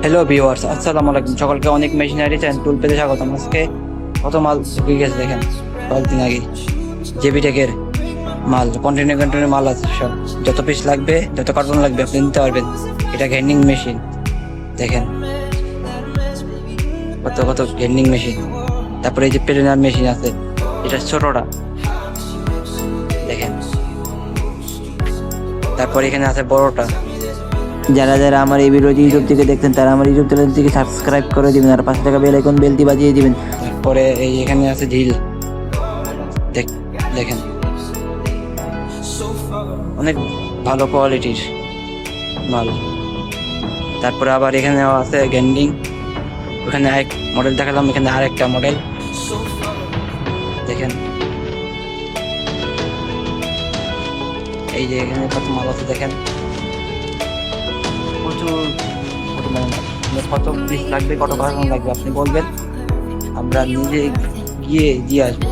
Hello viewers, আসসালামু আলাইকুম। সকলকে অনেক মেশিনারি অ্যান্ড টুল পেতে স্বাগতম। আজকে কত মাল ঢুকে গেছে দেখেন, কয়েকদিন আগে জেবি টেকের মাল, কন্টেনার মাল আছে সব। যত পিস লাগবে, যত কার্টন লাগবে আপনি নিতে পারবেন। এটা গ্যান্ডিং মেশিন দেখেন, কত কত গ্যান্ডিং মেশিন। তারপরে এই যে প্লেনার মেশিন আছে, এটা ছোটটা দেখেন। তারপরে এখানে আছে বড়টা। যারা যারা আমার এই ভিডিওটি ইউটিউব থেকে দেখছেন তারা আমার ইউটিউব চ্যানেল থেকে সাবস্ক্রাইব করে দিবেন আর পাশে থাকা বেল আইকন বেলটি বাজিয়ে দিবেন। তারপরে এই এখানে আছে ঢিল দেখেন, অনেক ভালো কোয়ালিটির মাল। তারপরে আবার এখানে আছে গ্যান্ডিং, ওখানে এক মডেল দেখালাম, এখানে আরেকটা মডেল দেখেন। এই যে এখানে কত মাল আছে দেখেন, প্রচুর পরিমাণে মাল। কত পিস লাগবে, কত কার্টন লাগবে আপনি বলবেন, আমরা নিজে গিয়ে দিয়ে আসবো।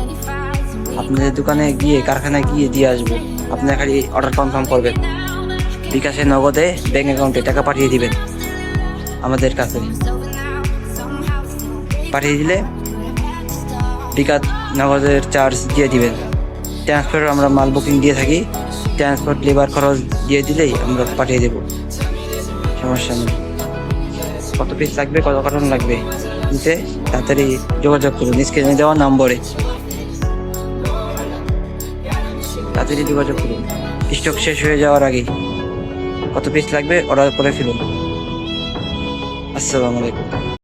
আপনাদের দোকানে গিয়ে, কারখানায় গিয়ে দিয়ে আসবো। আপনার খালি অর্ডার কনফার্ম করবেন, বিকাশে, নগদে, ব্যাংক অ্যাকাউন্টে টাকা পাঠিয়ে দিবেন। আমাদের কাছে পাঠিয়ে দিলে বিকাশ, নগদের চার্জ দিয়ে দিবেন। ট্রান্সপোর্ট আমরা মাল বুকিং দিয়ে থাকি, ট্রান্সপোর্ট লেবার খরচ দিয়ে দিলেই আমরা পাঠিয়ে দেবো, সমস্যা নেই। কত পিস লাগবে, কত কার্টন লাগবে নিতে তাড়াতাড়ি যোগাযোগ করুন স্ক্রিনে দেওয়া নম্বরে, তাড়াতাড়ি যোগাযোগ করুন। স্টক শেষ হয়ে যাওয়ার আগে কত পিস লাগবে অর্ডার করে ফেলুন। আসসালামু আলাইকুম।